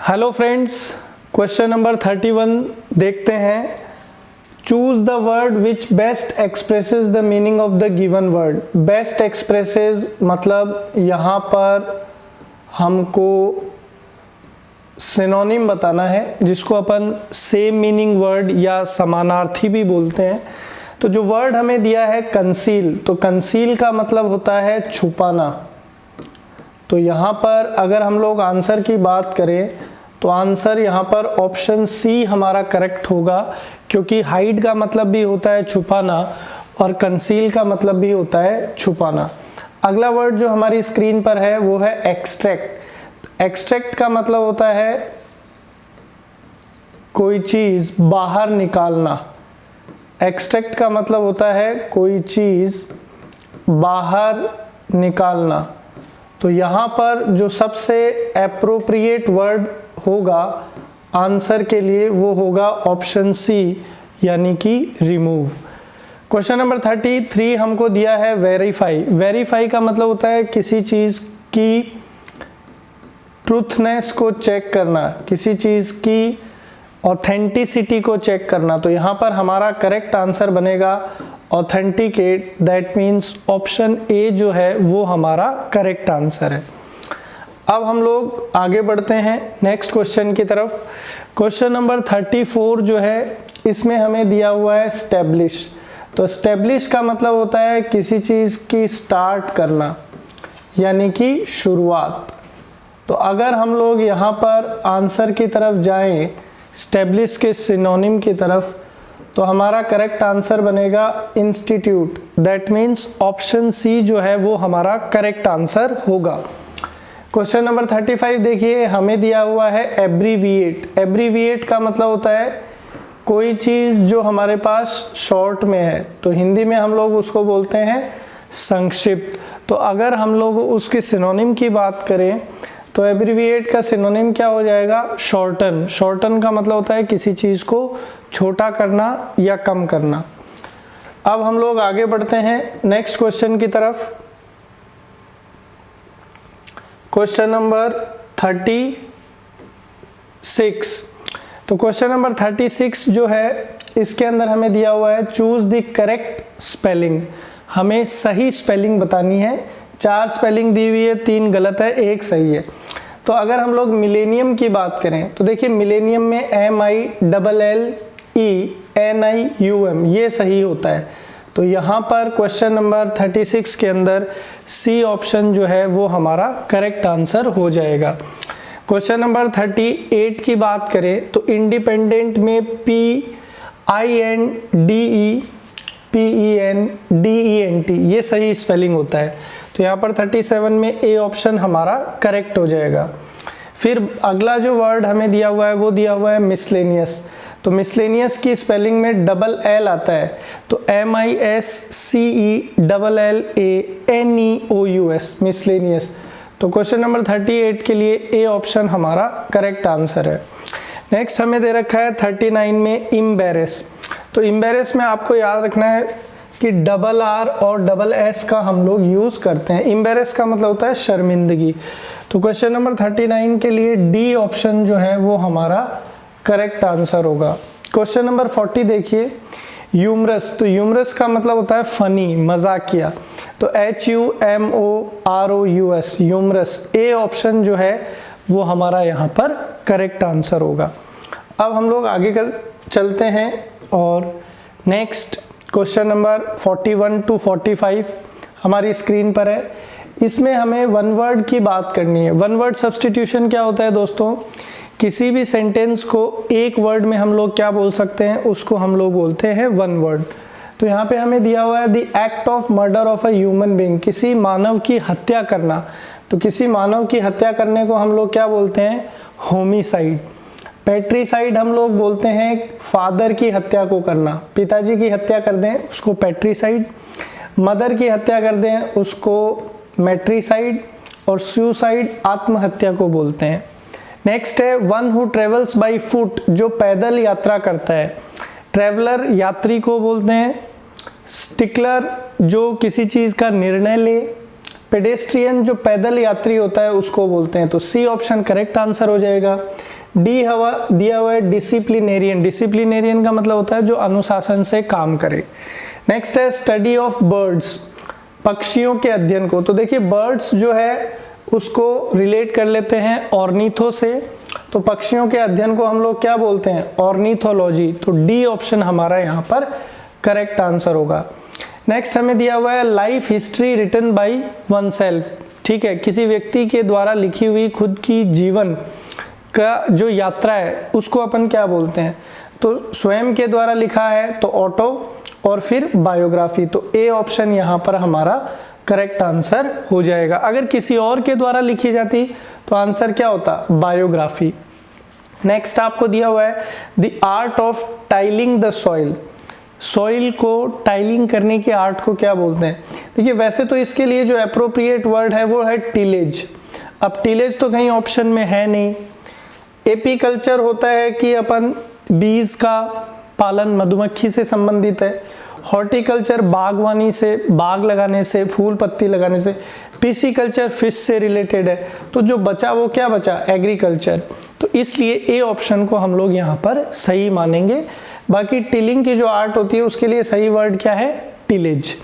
Hello friends, question number 31 देखते हैं। Choose the word which best expresses the meaning of the given word. Best expresses मतलब यहाँ पर हमको सिनोनिम बताना है, जिसको अपन सेम मीनिंग वर्ड या समानार्थी भी बोलते हैं। तो जो वर्ड हमें दिया है कंसील, तो कंसील का मतलब होता है छुपाना। तो यहाँ पर अगर हम लोग आंसर की बात करें तो आंसर यहाँ पर ऑप्शन सी हमारा करेक्ट होगा, क्योंकि हाइड का मतलब भी होता है छुपाना और कंसील का मतलब भी होता है छुपाना। अगला वर्ड जो हमारी स्क्रीन पर है वो है एक्सट्रैक्ट। एक्सट्रैक्ट का मतलब होता है कोई चीज बाहर निकालना। एक्सट्रैक्ट का मतलब होता है कोई चीज बाहर निकालना। तो यहाँ पर जो सबसे एप्रोप्रिएट वर्ड होगा आंसर के लिए वो होगा ऑप्शन सी, यानी कि रिमूव। क्वेश्चन नंबर 33 हमको दिया है वेरीफाई। वेरीफाई का मतलब होता है किसी चीज की ट्रूथनेस को चेक करना, किसी चीज की ऑथेंटिसिटी को चेक करना। तो यहाँ पर हमारा करेक्ट आंसर बनेगा authenticate. That means option A जो है वो हमारा करेक्ट आंसर है। अब हम लोग आगे बढ़ते हैं नेक्स्ट क्वेश्चन की तरफ। क्वेश्चन नंबर 34 जो है इसमें हमें दिया हुआ है स्टैब्लिश। तो स्टैब्लिश का मतलब होता है किसी चीज़ की स्टार्ट करना, यानी कि शुरुआत। तो अगर हम लोग यहाँ पर आंसर की तरफ जाएं स्टैब्लिश के सिनोनिम की तरफ, तो हमारा करेक्ट आंसर बनेगा institute. That means option C जो है वो हमारा करेक्ट आंसर होगा। क्वेश्चन नंबर 35 देखिए, हमें दिया हुआ है एब्रीविएट। एब्रीविएट का मतलब होता है कोई चीज़ जो हमारे पास शॉर्ट में है, तो हिंदी में हम लोग उसको बोलते हैं संक्षिप्त। तो अगर हम लोग उसके सिनोनिम की बात करें तो एब्रीविएट का सिनोनिम क्या हो जाएगा? शॉर्टन। शॉर्टन का मतलब होता है किसी चीज़ को छोटा करना या कम करना। अब हम लोग आगे बढ़ते हैं नेक्स्ट क्वेश्चन की तरफ। Question number 36। तो क्वेश्चन नंबर 36 जो है इसके अंदर हमें दिया हुआ है चूज द करेक्ट स्पेलिंग। हमें सही स्पेलिंग बतानी है। 4 स्पेलिंग दी हुई है, 3 गलत है, 1 सही है। तो अगर हम लोग मिलेनियम की बात करें तो देखिए मिलेनियम में MILLENIUM ये सही होता है। तो यहाँ पर क्वेश्चन नंबर 36 के अंदर सी ऑप्शन जो है वो हमारा करेक्ट आंसर हो जाएगा। क्वेश्चन नंबर 38 की बात करें तो इंडिपेंडेंट में PINDEPENDENT ये सही स्पेलिंग होता है। तो यहाँ पर 37 में ए ऑप्शन हमारा करेक्ट हो जाएगा। फिर अगला जो वर्ड हमें दिया हुआ है वो दिया हुआ है मिसलेनियस। तो मिसलेनियस की स्पेलिंग में डबल एल आता है, तो MISCELLANEOUS मिसलेनियस। तो क्वेश्चन नंबर 38 के लिए ए ऑप्शन हमारा करेक्ट आंसर है। नेक्स्ट हमें दे रखा है 39 में इम्बेरेस। तो इम्बेरेस में आपको याद रखना है कि डबल आर और डबल एस का हम लोग यूज करते हैं। इम्बेरेस का मतलब होता है शर्मिंदगी। तो क्वेश्चन नंबर 39 के लिए डी ऑप्शन जो है वो हमारा करेक्ट आंसर होगा। क्वेश्चन नंबर 40 देखिए, ह्यूमरस। तो ह्यूमरस का मतलब होता है फनी, मजाकिया। तो HUMOROUS ह्यूमरस। ए ऑप्शन जो है वो हमारा यहाँ पर करेक्ट आंसर होगा। अब हम लोग आगे चलते हैं और नेक्स्ट क्वेश्चन नंबर 41 to 45 हमारी स्क्रीन पर है। इसमें हमें वन वर्ड की बात करनी है। वन वर्ड सब्स्टिट्यूशन क्या होता है दोस्तों? किसी भी सेंटेंस को एक वर्ड में हम लोग क्या बोल सकते हैं, उसको हम लोग बोलते हैं वन वर्ड। तो यहाँ पे हमें दिया हुआ है the act of murder of a human being, किसी मानव की हत्या करना। तो किसी मानव की हत्या करने को हम लोग क्या बोलते हैं? होमिसाइड। पैट्रीसाइड हम लोग बोलते हैं फादर की हत्या को करना, पिताजी की हत्या कर दें उसको पैट्रीसाइड, मदर की हत्या कर दें उसको मैट्रीसाइड, और सुसाइड आत्महत्या को बोलते हैं। नेक्स्ट है one who travels by foot, जो पैदल यात्रा करता है, ट्रेवलर यात्री को बोलते हैं। स्टिकलर जो किसी चीज़ का निर्णय ले, पेडेस्ट्रियन जो पैदल यात्री होता है उसको बोलते हैं, तो सी ऑप्शन करेक्ट आंसर हो जाएगा। डी दिया हुआ है डिसिप्लिनेरियन, डिसिप्लिनेरियन का मतलब होता है जो अनुशासन से काम करे। नेक्स्ट है स्टडी ऑफ बर्ड्स, पक्षियों के अध्ययन को। तो देखिए बर्ड्स जो है उसको रिलेट कर लेते हैं ऑर्निथो से, तो पक्षियों के अध्ययन को हम लोग क्या बोलते हैं, ऑर्निथोलॉजी। तो डी ऑप्शन हमारा यहाँ पर करेक्ट आंसर होगा। नेक्स्ट हमें दिया हुआ है life history written by oneself, ठीक है, किसी व्यक्ति के द्वारा लिखी हुई खुद की जीवन का जो यात्रा है उसको अपन क्या बोलते हैं, तो स्वयं के द्वारा लिखा है तो ऑटो, और फिर बायोग्राफी। तो ए ऑप्शन यहाँ पर हमारा करेक्ट आंसर हो जाएगा। अगर किसी और के द्वारा लिखी जाती तो आंसर क्या होता, बायोग्राफी। नेक्स्ट आपको दिया हुआ है the art of tiling the soil, soil को टाइलिंग करने के आर्ट को क्या बोलते हैं। देखिए वैसे तो इसके लिए जो एप्रोप्रिएट वर्ड है वो है टिलेज। अब टिलेज तो कहीं ऑप्शन में है नहीं। एपीकल्चर होता है कि अपन बीज का पालन, मधुमक्खी से संबंधित है। हॉर्टिकल्चर बागवानी से, बाग लगाने से, फूल पत्ती लगाने से। पिसिकल्चर फिश से रिलेटेड है। तो जो बचा वो क्या बचा, एग्रीकल्चर। तो इसलिए ए ऑप्शन को हम लोग यहाँ पर सही मानेंगे। बाकी टिलिंग की जो आर्ट होती है उसके लिए सही वर्ड क्या है, टिलेज।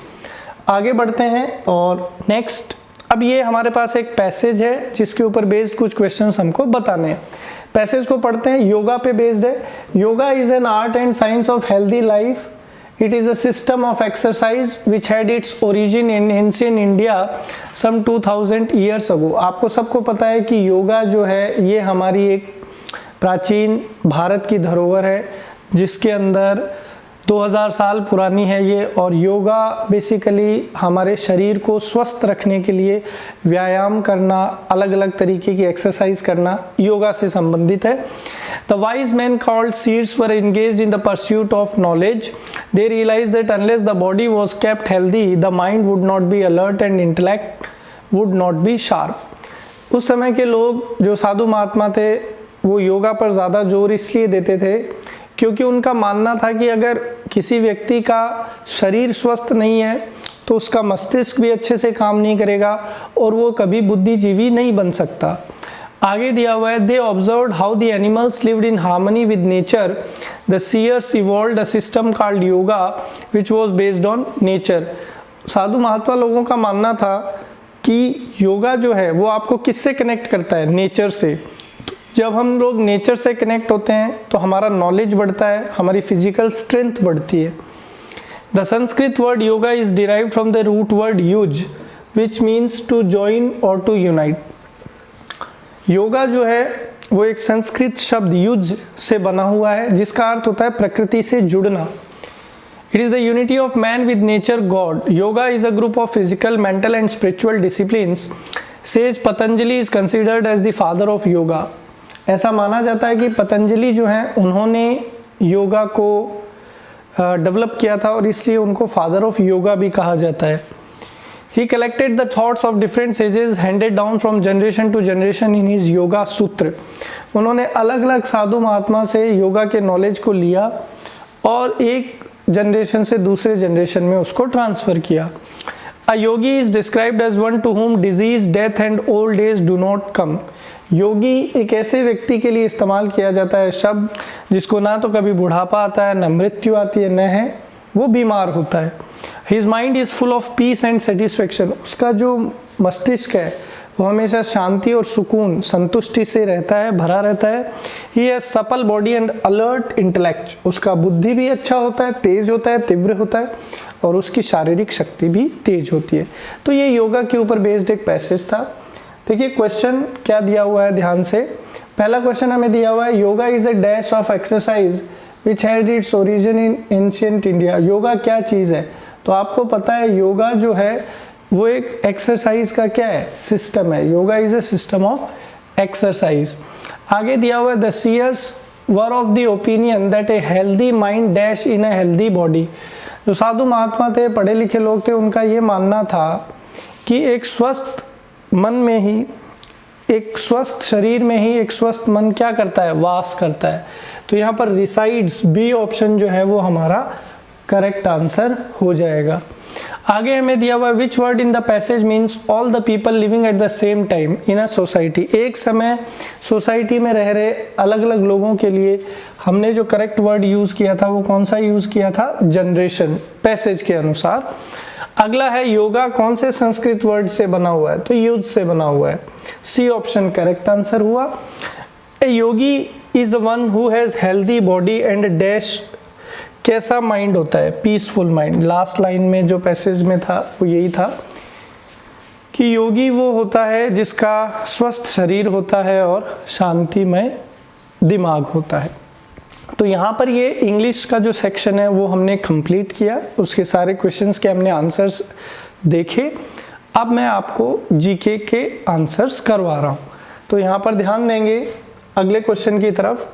आगे बढ़ते हैं और नेक्स्ट, अब ये हमारे पास एक पैसेज है जिसके ऊपर बेस्ड कुछ क्वेश्चंस हमको बताने हैं। पैसेज को पढ़ते हैं, योगा पे बेस्ड है। Yoga is an art and science of healthy life. It is a system of exercise which had its origin in ancient India some 2000 years ago। आपको सबको पता है कि योगा जो है ये हमारी एक प्राचीन भारत की धरोहर है जिसके अंदर 2000 साल पुरानी है ये। और योगा बेसिकली हमारे शरीर को स्वस्थ रखने के लिए व्यायाम करना, अलग अलग तरीके की एक्सरसाइज करना योगा से संबंधित है। The wise men called seers were engaged in the pursuit of knowledge. They realized that unless the body was kept healthy, the mind would not be alert and intellect would not be sharp। उस समय के लोग जो साधु महात्मा थे वो योगा पर ज़्यादा जोर इसलिए देते थे क्योंकि उनका मानना था कि अगर किसी व्यक्ति का शरीर स्वस्थ नहीं है तो उसका मस्तिष्क भी अच्छे से काम नहीं करेगा और वो कभी बुद्धिजीवी नहीं बन सकता। आगे दिया हुआ है they observed how the animals lived in harmony with nature, the seers evolved a system called yoga which was based on nature. साधु महात्मा लोगों का मानना था कि योगा जो है वो आपको किससे कनेक्ट करता है, नेचर से। तो जब हम लोग नेचर से कनेक्ट होते हैं तो हमारा नॉलेज बढ़ता है, हमारी फिजिकल स्ट्रेंथ बढ़ती है। The Sanskrit word yoga is derived from the root word yuj which means to join और टू यूनाइट। योगा जो है वो एक संस्कृत शब्द युज से बना हुआ है जिसका अर्थ होता है प्रकृति से जुड़ना। It is the unity of man with nature god. Yoga is a group of physical, mental and spiritual disciplines. Sage Patanjali is considered as the father of yoga. ऐसा माना जाता है कि पतंजलि जो हैं उन्होंने योगा को डेवलप किया था और इसलिए उनको फादर ऑफ योगा भी कहा जाता है। He collected the thoughts of different sages handed down from generation to generation in his yoga सूत्र। उन्होंने अलग अलग साधु महात्मा से योगा के नॉलेज को लिया और एक जनरेशन से दूसरे जनरेशन में उसको ट्रांसफर किया। A yogi is described as one to whom disease, death and old age do not come। योगी एक ऐसे व्यक्ति के लिए इस्तेमाल किया जाता है शब्द जिसको ना तो कभी बुढ़ापा आता है, ना मृत्यु आती है, न है वो बीमार होता है। His mind is full of peace and satisfaction। उसका जो मस्तिष्क है वो हमेशा शांति और सुकून, संतुष्टि से रहता है, भरा रहता है। He has supple body and alert intellect। उसका बुद्धि भी अच्छा होता है, तेज होता है, तीव्र होता है और उसकी शारीरिक शक्ति भी तेज होती है। तो ये योगा के ऊपर बेस्ड एक पैसेज था। देखिए क्वेश्चन क्या दिया हुआ है ध्यान से। पहला क्वेश्चन हमें दिया हुआ है yoga is a dash of exercise which had its origin in ancient India. Yoga क्या चीज़ है, तो आपको पता है योगा जो है वो एक एक्सरसाइज का क्या है, सिस्टम है। Yoga is a system of exercise. आगे दिया हुआ है the seers were of the opinion that a healthy mind dash in a healthy body. जो साधु महात्मा थे, पढ़े लिखे लोग थे, उनका ये मानना था कि एक स्वस्थ मन में ही, एक स्वस्थ शरीर में ही एक स्वस्थ मन क्या करता है, वास करता है। तो यहाँ पर रिसाइड्स, बी ऑप्शन जो है वो हमारा करेक्ट आंसर हो जाएगा। आगे हमें दिया हुआ which word in the passage means all the people living at the same time in a society. एक समय सोसाइटी में रह रहे अलग अलग लोगों के लिए हमने जो करेक्ट वर्ड यूज किया था वो कौन सा यूज किया था, जनरेशन, पैसेज के अनुसार। अगला है योगा कौन से संस्कृत वर्ड से बना हुआ है, तो युद्ध से बना हुआ है, सी ऑप्शन करेक्ट आंसर हुआ। A yogi is the one who has healthy body and dash, कैसा माइंड होता है, पीसफुल माइंड। लास्ट लाइन में जो पैसेज में था वो यही था कि योगी वो होता है जिसका स्वस्थ शरीर होता है और शांतिमय दिमाग होता है। तो यहाँ पर ये इंग्लिश का जो सेक्शन है वो हमने कंप्लीट किया, उसके सारे क्वेश्चंस के हमने आंसर्स देखे। अब मैं आपको जीके के आंसर्स करवा रहा हूँ, तो यहाँ पर ध्यान देंगे अगले क्वेश्चन की तरफ।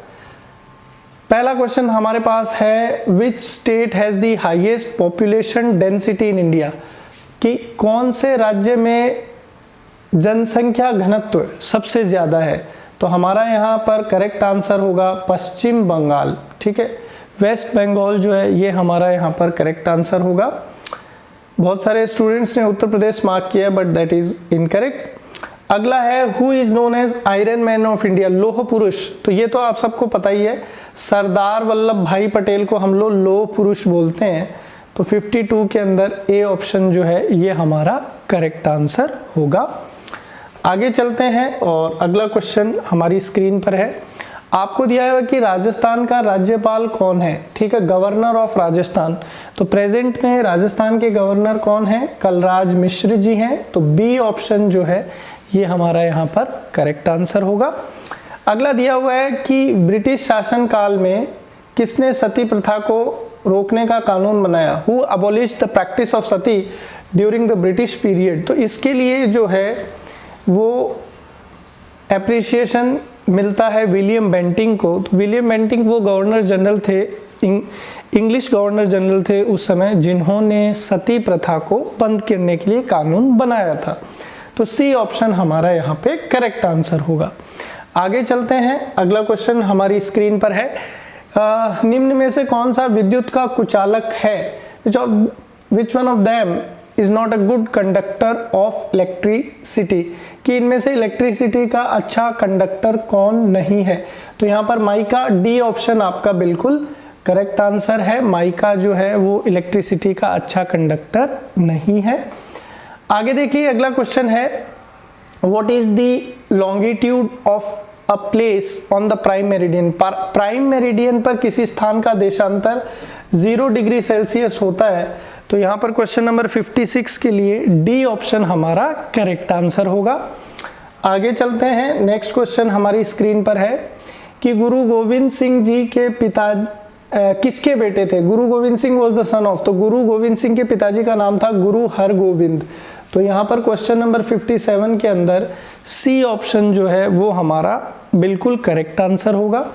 पहला क्वेश्चन हमारे पास है which state has the highest population density in India, कि कौन से राज्य में जनसंख्या घनत्व सबसे ज़्यादा है। तो हमारा यहाँ पर करेक्ट आंसर होगा पश्चिम बंगाल, ठीक है, वेस्ट बंगाल जो है ये हमारा यहाँ पर करेक्ट आंसर होगा। बहुत सारे स्टूडेंट्स ने उत्तर प्रदेश मार्क किया बट दैट इज इनकरेक्ट। अगला है who is known as iron man of India, लोह पुरुष। तो ये तो आप सबको पता ही है, सरदार वल्लभ भाई पटेल को हम लोग लोह पुरुष बोलते हैं। तो 52 के अंदर ए ऑप्शन जो है ये हमारा करेक्ट आंसर होगा। आगे चलते हैं और अगला क्वेश्चन हमारी स्क्रीन पर है। आपको दिया है कि राजस्थान का राज्यपाल कौन है, ठीक है, गवर्नर ऑफ राजस्थान। तो प्रेजेंट में राजस्थान के गवर्नर कौन है, कलराज मिश्र जी हैं। तो बी ऑप्शन जो है ये हमारा यहाँ पर करेक्ट आंसर होगा। अगला दिया हुआ है कि ब्रिटिश शासन काल में किसने सती प्रथा को रोकने का कानून बनाया, who abolished the practice of Sati during the British period. तो इसके लिए जो है वो एप्रिसिएशन मिलता है विलियम बेंटिंग को। तो विलियम बेंटिंग वो गवर्नर जनरल थे, इंग्लिश गवर्नर जनरल थे उस समय, जिन्होंने सती प्रथा को बंद करने के लिए कानून बनाया था। तो सी ऑप्शन हमारा यहाँ पे करेक्ट आंसर होगा। आगे चलते हैं, अगला क्वेश्चन हमारी स्क्रीन पर है। निम्न में से कौन सा विद्युत का कुचालक है, which one of them is not a good conductor of electricity, कि इनमें से इलेक्ट्रिसिटी का अच्छा कंडक्टर कौन नहीं है। तो यहाँ पर माइका, डी ऑप्शन आपका बिल्कुल करेक्ट आंसर है। माइका जो है वो इलेक्ट्रिसिटी का अच्छा कंडक्टर नहीं है। आगे देखिए अगला क्वेश्चन है what is the longitude of a place on the prime meridian. Prime meridian पर किसी स्थान का देशांतर 0 डिग्री सेल्सियस होता है। तो यहाँ पर क्वेश्चन नंबर 56 के लिए डी ऑप्शन हमारा करेक्ट आंसर होगा। आगे चलते हैं, नेक्स्ट क्वेश्चन हमारी स्क्रीन पर है कि गुरु गोविंद सिंह जी के पिता किसके बेटे थे। गुरु Govind Singh was the son of, तो गुरु गोविंद सिंह के पिताजी का नाम था गुरु हरगोविंद। तो यहाँ पर क्वेश्चन नंबर 57 के अंदर सी ऑप्शन जो है वो हमारा बिल्कुल करेक्ट आंसर होगा।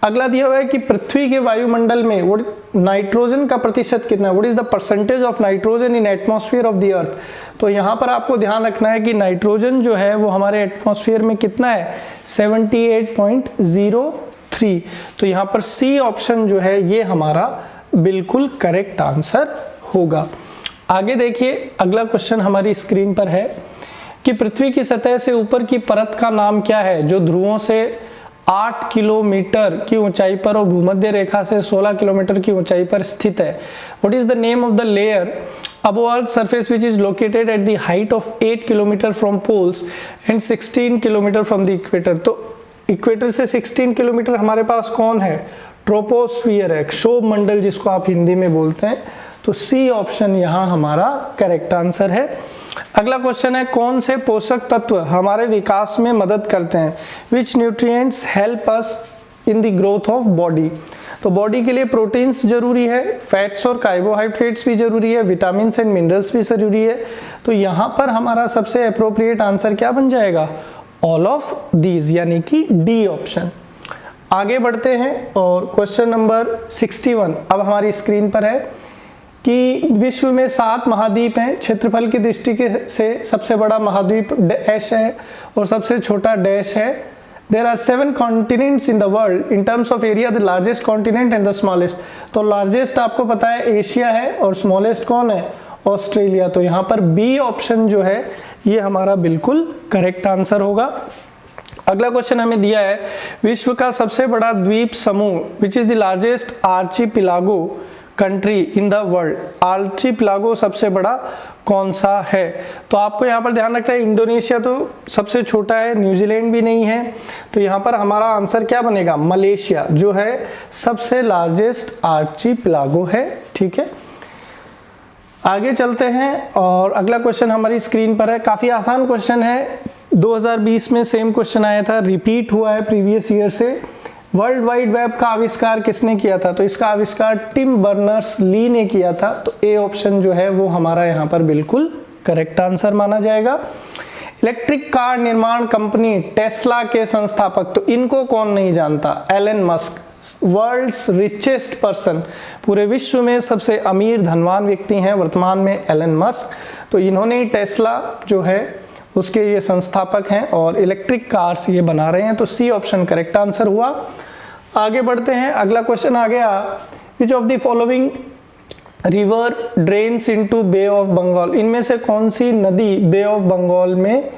अगला दिया हुआ है कि पृथ्वी के वायुमंडल में वो नाइट्रोजन का प्रतिशत कितना है, what is the percentage of nitrogen in atmosphere of the earth. तो यहाँ पर आपको ध्यान रखना है कि नाइट्रोजन जो है वो हमारे एटमॉस्फेयर में कितना है, 78.03। तो यहाँ पर सी ऑप्शन जो है ये हमारा बिल्कुल करेक्ट आंसर होगा। आगे देखिए अगला क्वेश्चन हमारी स्क्रीन पर है कि पृथ्वी की सतह से ऊपर की परत का नाम क्या है जो ध्रुवों से 8 किलोमीटर की ऊंचाई पर और भूमध्य रेखा से 16 किलोमीटर की ऊंचाई पर स्थित है। What is the name of the layer above Earth surface which is located at the height of 8 kilometre from poles and 16 kilometre from the equator। तो इक्वेटर से 16 किलोमीटर हमारे पास कौन है, ट्रोपोस्फियर है, क्षोभ मंडल जिसको आप हिंदी में बोलते हैं। तो सी ऑप्शन यहाँ हमारा करेक्ट आंसर है। अगला क्वेश्चन है कौन से पोषक तत्व हमारे विकास में मदद करते हैं, विच nutrients help us in the growth of body. तो बॉडी के लिए प्रोटीन्स जरूरी है, फैट्स और कार्बोहाइड्रेट्स भी जरूरी है, विटामिन एंड मिनरल्स भी जरूरी है। तो यहाँ पर हमारा सबसे अप्रोप्रिएट आंसर क्या बन जाएगा, ऑल ऑफ दीज, यानी कि डी ऑप्शन। आगे बढ़ते हैं और क्वेश्चन नंबर 61 अब हमारी स्क्रीन पर है कि विश्व में 7 महाद्वीप हैं। क्षेत्रफल की दृष्टि से सबसे बड़ा महाद्वीप डैश है और सबसे छोटा डैश है। There are 7 continents in the world. In terms of area, the largest continent and the smallest. तो largest आपको पता है एशिया है और smallest कौन है, ऑस्ट्रेलिया। तो यहाँ पर बी ऑप्शन जो है ये हमारा बिल्कुल करेक्ट आंसर होगा। अगला क्वेश्चन हमें दिया है विश्व का सबसे बड़ा द्वीप समूह which is the largest archipelago country in the world. Archipelago सबसे बड़ा कौन सा है? तो आपको यहाँ पर ध्यान रखना है इंडोनेशिया तो सबसे छोटा है, न्यूजीलैंड भी नहीं है, तो यहाँ पर हमारा आंसर क्या बनेगा? मलेशिया जो है सबसे लार्जेस्ट आर्चिपिलागो है। ठीक है, आगे चलते हैं और अगला क्वेश्चन हमारी स्क्रीन पर है। काफ़ी आसान क्वेश्चन है, 2020 में सेम क्वेश्चन आया था, रिपीट हुआ है प्रीवियस ईयर से। वर्ल्ड वाइड वेब का आविष्कार किसने किया था? तो इसका आविष्कार टिम बर्नर्स ली ने किया था। तो ए ऑप्शन जो है वो हमारा यहाँ पर बिल्कुल करेक्ट आंसर माना जाएगा। इलेक्ट्रिक कार निर्माण कंपनी टेस्ला के संस्थापक, तो इनको कौन नहीं जानता? Elon Musk, world's richest person, पूरे विश्व में सबसे अमीर धनवान व्यक्ति हैं वर्तमान में एलन मस्क। तो इन्होंने टेस्ला जो है उसके ये संस्थापक हैं और इलेक्ट्रिक कार्स ये बना रहे हैं। तो सी ऑप्शन करेक्ट आंसर हुआ। आगे बढ़ते हैं, अगला क्वेश्चन आ गया, which of the following river drains into bay of Bengal. इनमें से कौन सी नदी बे ऑफ बंगाल में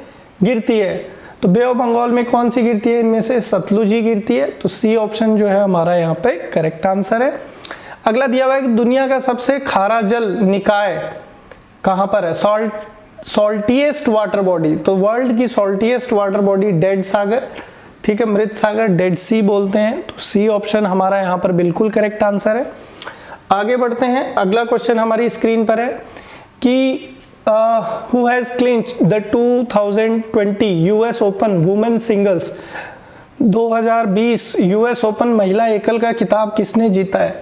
गिरती है? तो बे ऑफ बंगाल में कौन सी गिरती है? इनमें से सतलुज ही गिरती है। तो सी ऑप्शन जो है हमारा यहाँ पे करेक्ट आंसर है। अगला दिया हुआ है कि दुनिया का सबसे खारा जल निकाय कहाँ पर है? सॉल्टिएस्ट वाटर बॉडी, तो वर्ल्ड की सॉल्टिएस्ट वाटर बॉडी डेड सागर, ठीक है, मृत सागर, डेड सी बोलते हैं। तो सी ऑप्शन हमारा यहाँ पर बिल्कुल करेक्ट आंसर है। आगे बढ़ते हैं, अगला क्वेश्चन हमारी स्क्रीन पर है कि who has clinched the 2020 US open women singles. 2020 US open महिला एकल का खिताब किसने जीता है?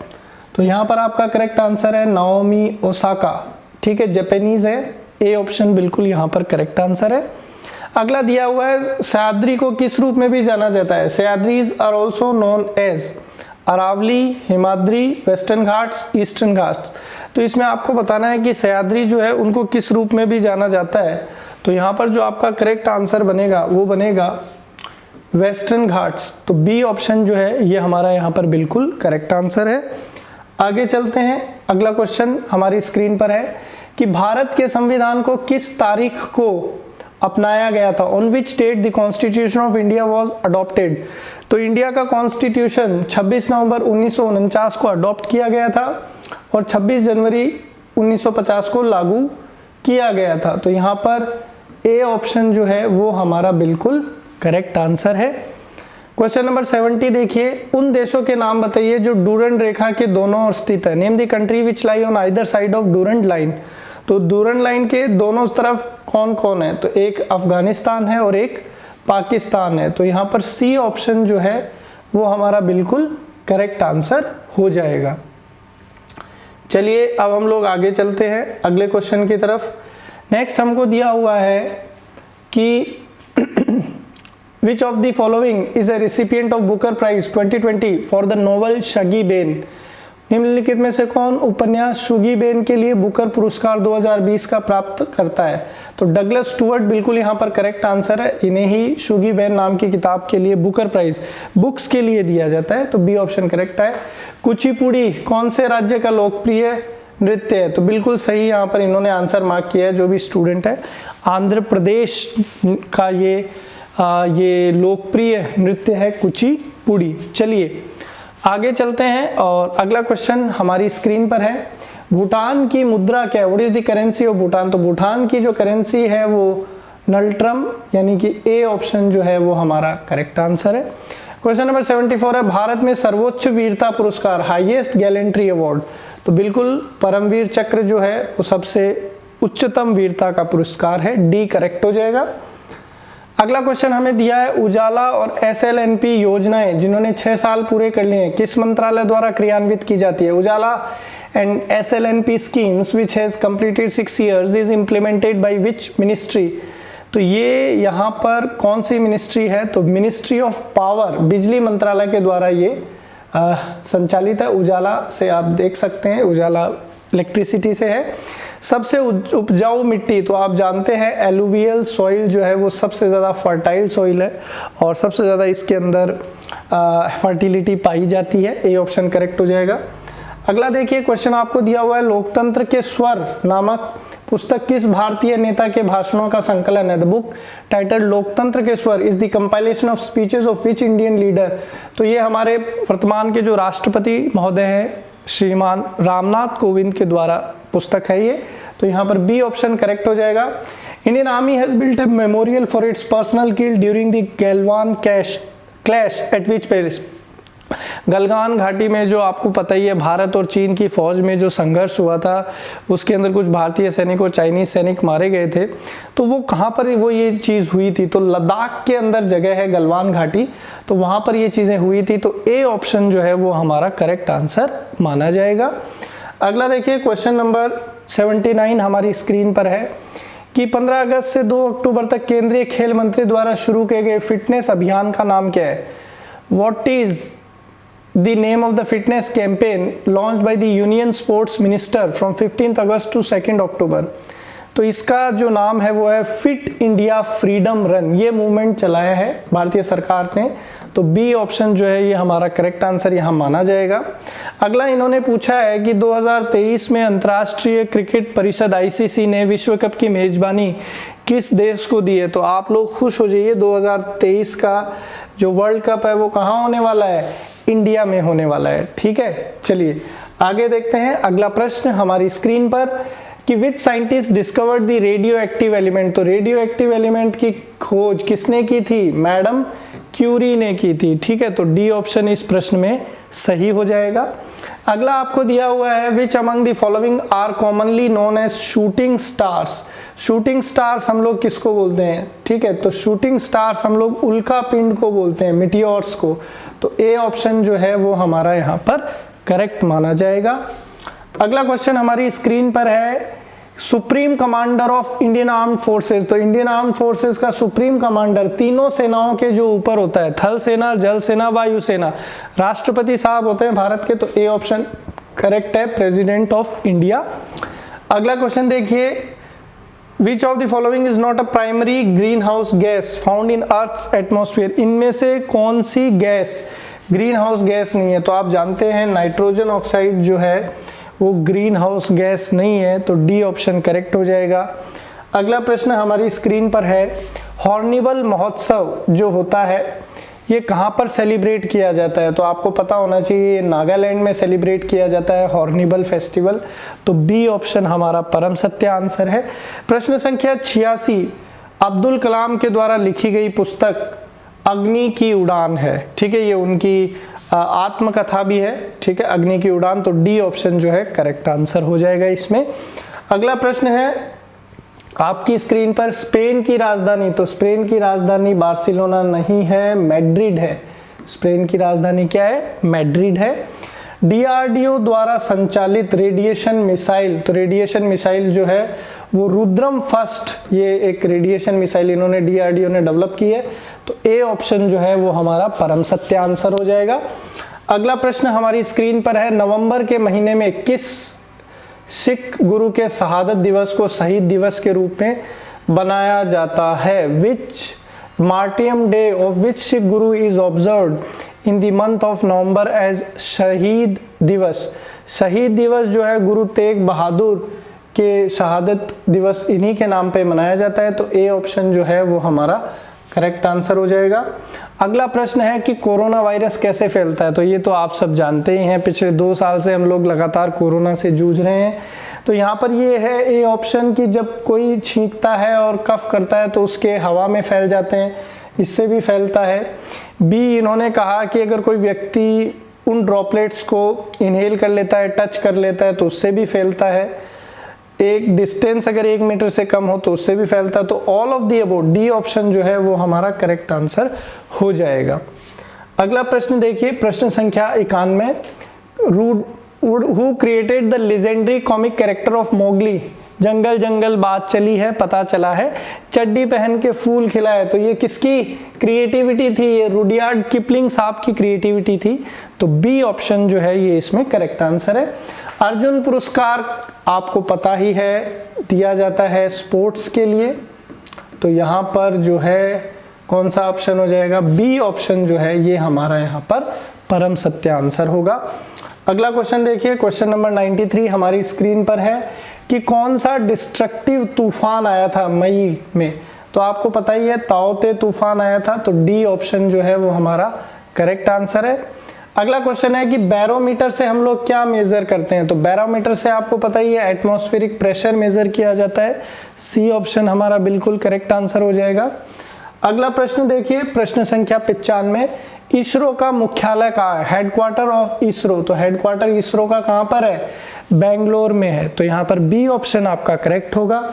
तो यहाँ पर आपका करेक्ट आंसर है नाओमी ओसाका, ठीक है, जापानीज है। ए ऑप्शन बिल्कुल यहाँ पर करेक्ट आंसर है। अगला दिया हुआ है सह्याद्री को किस रूप में भी जाना जाता है? Sahyadris are also known as Aravali, Himadri, western Ghats, eastern Ghats. तो इसमें आपको बताना है कि सह्याद्री जो है उनको किस रूप में भी जाना जाता है। तो यहाँ पर जो आपका करेक्ट आंसर बनेगा वो बनेगा वेस्टर्न घाट्स। तो बी ऑप्शन जो है ये हमारा यहाँ पर बिल्कुल करेक्ट आंसर है। आगे चलते हैं, अगला क्वेश्चन हमारी स्क्रीन पर है कि भारत के संविधान को किस तारीख को अपनाया गया था? On which date the constitution of India was adopted. तो इंडिया का कॉन्स्टिट्यूशन 26 नवंबर 1949 को अडॉप्ट किया गया था और 26 जनवरी 1950 को लागू किया गया था। तो यहाँ पर ए ऑप्शन जो है वो हमारा बिल्कुल करेक्ट आंसर है। क्वेश्चन नंबर 70 देखिए, उन देशों के नाम बताइए जो डूरंड रेखा के दोनों ओर स्थित है। Name the country which lie on either side of Durand line. तो डूरंड लाइन के दोनों तरफ कौन कौन है? तो एक अफगानिस्तान है और एक पाकिस्तान है। तो यहाँ पर सी ऑप्शन जो है वो हमारा बिल्कुल करेक्ट आंसर हो जाएगा। चलिए अब हम लोग आगे चलते हैं अगले क्वेश्चन की तरफ। नेक्स्ट हमको दिया हुआ है कि Which of the following is a recipient of Booker Prize 2020 for the novel Shuggie Ben. निम्नलिखित में से कौन उपन्यास शुगी बेन के लिए बुकर पुरस्कार 2020 का प्राप्त करता है? तो डगलस स्टुअर्ट बिल्कुल यहाँ पर करेक्ट आंसर है। इन्हें ही शुगी बेन नाम की किताब के लिए बुकर प्राइज बुक्स के लिए दिया जाता है। तो बी ऑप्शन करेक्ट है। कुचिपुड़ी कौन से राज्य का लोकप्रिय नृत्य है? तो बिल्कुल सही यहाँ पर इन्होंने आंसर मार्क किया है जो भी स्टूडेंट है। आंध्र प्रदेश का ये लोकप्रिय नृत्य है कुचिपुड़ी। चलिए आगे चलते हैं और अगला क्वेश्चन हमारी स्क्रीन पर है। भूटान की मुद्रा क्या है? What is the currency of Bhutan? तो भूटान की जो करेंसी है वो नल्ट्रम, यानी कि ए ऑप्शन जो है वो हमारा करेक्ट आंसर है। क्वेश्चन नंबर 74 है, भारत में सर्वोच्च वीरता पुरस्कार हाईएस्ट गैलेंट्री अवार्ड। तो बिल्कुल परमवीर चक्र जो है वो सबसे उच्चतम वीरता का पुरस्कार है। डी करेक्ट हो जाएगा। अगला क्वेश्चन हमें दिया है, उजाला और SLNP योजनाएं जिन्होंने 6 साल पूरे कर लिए हैं किस मंत्रालय द्वारा क्रियान्वित की जाती है? Ujala and SLNP schemes which has completed 6 years is implemented by which ministry. तो ये यहाँ पर कौन सी मिनिस्ट्री है? तो मिनिस्ट्री ऑफ पावर, बिजली मंत्रालय के द्वारा ये संचालित है। उजाला से आप देख सकते हैं, उजाला इलेक्ट्रिसिटी से है। सबसे उपजाऊ मिट्टी, तो आप जानते हैं एलुवियल सॉइल जो है वो सबसे ज़्यादा फर्टाइल सॉइल है और सबसे ज़्यादा इसके अंदर फर्टिलिटी पाई जाती है। ए ऑप्शन करेक्ट हो जाएगा। अगला देखिए क्वेश्चन आपको दिया हुआ है, लोकतंत्र के स्वर नामक पुस्तक किस भारतीय नेता के भाषणों का संकलन है? द बुक टाइटल लोकतंत्र के स्वर is the compilation of speeches of which Indian leader? तो ये हमारे वर्तमान के जो राष्ट्रपति महोदय हैं श्रीमान रामनाथ कोविंद के द्वारा पुस्तक है ये। तो यहाँ पर बी ऑप्शन करेक्ट हो जाएगा। Indian army has built a memorial for its personal kill during the Galwan clash eight which place? Galwan घाटी में जो आपको पता ही है भारत और चीन की फौज में जो संघर्ष हुआ था उसके अंदर कुछ भारतीय सैनिक और चाइनीज सैनिक मारे गए थे। तो वो कहाँ पर वो ये चीज़ हुई थी? तो लद्दाख के अंदर जगह है गलवान घाटी, तो वहाँ पर ये चीज़ें हुई थी। तो ए ऑप्शन जो है वो हमारा करेक्ट आंसर माना जाएगा। अगला देखिए क्वेश्चन नंबर 79 हमारी स्क्रीन पर है कि 15 अगस्त से 2 अक्टूबर तक केंद्रीय खेल मंत्री द्वारा शुरू किए गए फिटनेस अभियान का नाम क्या है? What is the name of the fitness campaign launched by the Union Sports Minister from 15th August to 2nd October? तो इसका जो नाम है वो है फिट इंडिया फ्रीडम रन। ये मूवमेंट चलाया है भारतीय सरकार ने। तो बी ऑप्शन जो है ये हमारा करेक्ट आंसर यहाँ माना जाएगा। अगला इन्होंने पूछा है कि 2023 में अंतर्राष्ट्रीय क्रिकेट परिषद आईसीसी ने विश्व कप की मेजबानी किस देश को दी है? तो आप लोग खुश हो जाइए, 2023 का जो वर्ल्ड कप है वो कहाँ होने वाला है? इंडिया में होने वाला है। ठीक है, चलिए आगे देखते हैं। अगला प्रश्न हमारी स्क्रीन पर कि which scientist discovered the radio active element? तो रेडियो एक्टिव एलिमेंट की खोज किसने की थी? मैडम क्यूरी ने की थी। ठीक है, तो डी ऑप्शन इस प्रश्न में सही हो जाएगा। अगला आपको दिया हुआ है which among the following are commonly known as shooting stars? Shooting stars हम लोग किसको बोलते हैं? ठीक है, तो शूटिंग स्टार्स हम लोग उल्का पिंड को बोलते हैं, मिटियोर्स को। तो ए ऑप्शन जो है वो हमारा यहाँ पर करेक्ट माना जाएगा। अगला क्वेश्चन हमारी स्क्रीन पर है supreme commander of Indian armed forces. तो इंडियन आर्म्ड फोर्सेस का सुप्रीम कमांडर तीनों सेनाओं के जो ऊपर होता है, थल सेना, जल सेना, वायु सेना, राष्ट्रपति साहब होते हैं भारत के। तो ए ऑप्शन करेक्ट है, प्रेसिडेंट ऑफ इंडिया। अगला क्वेश्चन देखिए, which of the following is not a primary green house gas found in earth's atmosphere? इनमें से कौन सी गैस ग्रीन हाउस गैस नहीं है? तो आप जानते हैं नाइट्रोजन ऑक्साइड जो है वो ग्रीन हाउस गैस नहीं है। तो डी ऑप्शन करेक्ट हो जाएगा। अगला प्रश्न हमारी स्क्रीन पर है, हॉर्निबल महोत्सव जो होता है ये कहाँ पर सेलिब्रेट किया जाता है? तो आपको पता होना चाहिए नागालैंड में सेलिब्रेट किया जाता है हॉर्निबल फेस्टिवल। तो बी ऑप्शन हमारा परम सत्य आंसर है। प्रश्न संख्या 86 अब्दुल कलाम के द्वारा लिखी गई पुस्तक अग्नि की उड़ान है। ठीक है, ये उनकी आत्मकथा भी है। ठीक है, अग्नि की उड़ान। तो डी ऑप्शन जो है करेक्ट आंसर हो जाएगा इसमें। अगला प्रश्न है आपकी स्क्रीन पर, स्पेन की राजधानी। तो स्पेन की राजधानी बार्सिलोना नहीं है, मैड्रिड है। स्पेन की राजधानी क्या है? मैड्रिड है। डीआरडीओ द्वारा संचालित रेडिएशन मिसाइल। तो रेडिएशन मिसाइल जो है वो रुद्रम फर्स्ट, ये एक रेडिएशन मिसाइल इन्होंने डीआरडीओ ने डेवलप की है। तो ए ऑप्शन जो है वो हमारा परम सत्य आंसर हो जाएगा। अगला प्रश्न हमारी स्क्रीन पर है, नवंबर के महीने में किस सिख गुरु के शहादत दिवस को शहीद दिवस के रूप में बनाया जाता है? Which martyrdom day of which Sikh guru is observed in the month of November as Shaheed Diwas? शहीद दिवस जो है गुरु तेग बहादुर के शहादत दिवस इन्हीं के नाम पे मनाया जाता है। तो ए ऑप्शन जो है वो हमारा करेक्ट आंसर हो जाएगा। अगला प्रश्न है कि कोरोना वायरस कैसे फैलता है? तो ये तो आप सब जानते ही हैं, पिछले 2 साल से हम लोग लगातार कोरोना से जूझ रहे हैं। तो यहाँ पर ये है ए ऑप्शन कि जब कोई छींकता है और कफ करता है तो उसके हवा में फैल जाते हैं, इससे भी फैलता है। बी इन्होंने कहा कि अगर कोई व्यक्ति उन ड्रॉपलेट्स को इनहेल कर लेता है, टच कर लेता है तो उससे भी फैलता है। एक डिस्टेंस अगर 1 मीटर से कम हो तो उससे भी फैलता है। तो all of the above D option जो है वो हमारा करेक्ट आंसर हो जाएगा। अगला प्रश्न देखिए, प्रश्न संख्या 91 who created the legendary comic character of Mowgli? जंगल जंगल बात चली है, पता चला है, चड्डी पहन के फूल खिलाए। तो ये किसकी क्रिएटिविटी थी? ये रुडयार्ड किपलिंग साहब की क्रिएटिविटी थी। तो बी ऑप्शन जो है ये इसमें करेक्ट आंसर है। अर्जुन पुरस्कार आपको पता ही है दिया जाता है स्पोर्ट्स के लिए। तो यहाँ पर जो है कौन सा ऑप्शन हो जाएगा? बी ऑप्शन जो है ये हमारा यहाँ पर परम सत्य आंसर होगा। अगला क्वेश्चन देखिए, क्वेश्चन नंबर 93 हमारी स्क्रीन पर है कि कौन सा डिस्ट्रक्टिव तूफान आया था मई में। तो आपको पता ही है ताओते तूफान आया था, तो डी ऑप्शन जो है वो हमारा करेक्ट आंसर है। अगला क्वेश्चन है कि बैरोमीटर से हम लोग क्या मेजर करते हैं। तो बैरोमीटर से आपको पता ही है एटमॉस्फेरिक प्रेशर मेजर किया जाता है, सी ऑप्शन हमारा बिल्कुल करेक्ट आंसर हो जाएगा। अगला प्रश्न देखिए, प्रश्न संख्या 95, इसरो का मुख्यालय कहाँ है, हेडक्वार्टर ऑफ इसरो। तो हेडक्वार्टर इसरो का कहाँ पर है, बेंगलोर में है, तो यहाँ पर बी ऑप्शन आपका करेक्ट होगा।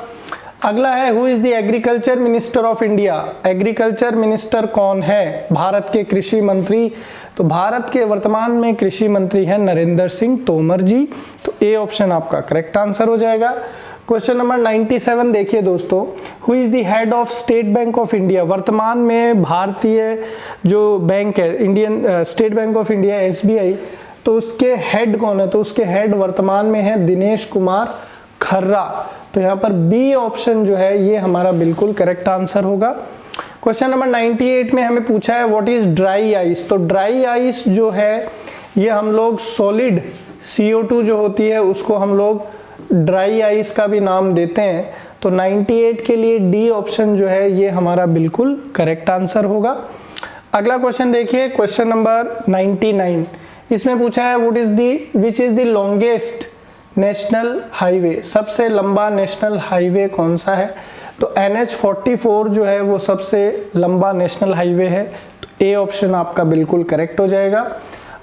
अगला है who is the agriculture minister of India. Agriculture minister कौन है, भारत के कृषि मंत्री। तो भारत के वर्तमान में कृषि मंत्री हैं नरेंद्र सिंह तोमर जी, तो ए ऑप्शन आपका करेक्ट आंसर हो जाएगा। क्वेश्चन नंबर 97 देखिए दोस्तों, who is the head of state bank of India. वर्तमान में भारतीय जो बैंक है Indian state bank of India SBI, तो उसके हेड कौन है। तो उसके हेड वर्तमान में है दिनेश कुमार खर्रा, तो यहाँ पर बी ऑप्शन जो है ये हमारा बिल्कुल करेक्ट आंसर होगा। क्वेश्चन नंबर 98 में हमें पूछा है व्हाट इज ड्राई आइस। तो ड्राई आइस जो है ये हम लोग सॉलिड CO2 जो होती है उसको हम लोग ड्राई आइस का भी नाम देते हैं, तो 98 के लिए डी ऑप्शन जो है ये हमारा बिल्कुल करेक्ट आंसर होगा। अगला क्वेश्चन देखिए, क्वेश्चन नंबर 99, इसमें पूछा है what is the which is the longest national highway. सबसे लंबा नेशनल हाईवे कौन सा है। तो NH44 जो है वो सबसे लंबा नेशनल हाईवे है, तो ए ऑप्शन आपका बिल्कुल करेक्ट हो जाएगा।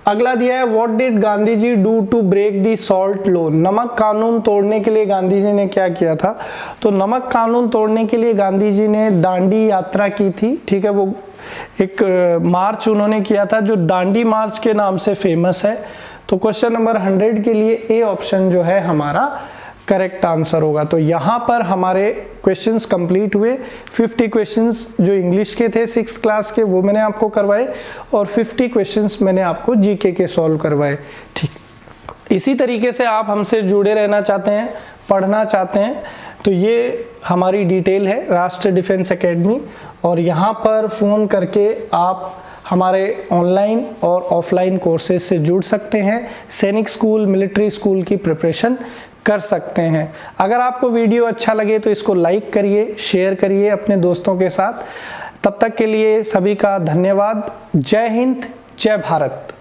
अगला दिया है what did Gandhi ji do to break the salt law. नमक कानून तोड़ने के लिए गांधी जी ने क्या किया था। तो नमक कानून तोड़ने के लिए गांधी जी ने दांडी यात्रा की थी, ठीक है, वो एक मार्च उन्होंने किया था जो दांडी मार्च के नाम से फेमस है। तो क्वेश्चन नंबर 100 के लिए ए ऑप्शन जो है हमारा करेक्ट आंसर होगा। तो यहाँ पर हमारे क्वेश्चंस कंप्लीट हुए। 50 क्वेश्चंस जो इंग्लिश के थे 6th क्लास के वो मैंने आपको करवाए, और 50 क्वेश्चंस मैंने आपको GK के सॉल्व करवाए। ठीक, इसी तरीके से आप हमसे जुड़े रहना चाहते हैं, पढ़ना चाहते हैं, तो ये हमारी डिटेल है राष्ट्रीय डिफेंस एकेडमी, और यहाँ पर फ़ोन करके आप हमारे ऑनलाइन और ऑफलाइन कोर्सेज से जुड़ सकते हैं, सैनिक स्कूल, मिलिट्री स्कूल की प्रिपरेशन कर सकते हैं। अगर आपको वीडियो अच्छा लगे तो इसको लाइक करिए, शेयर करिए अपने दोस्तों के साथ। तब तक के लिए सभी का धन्यवाद। जय हिंद, जय भारत।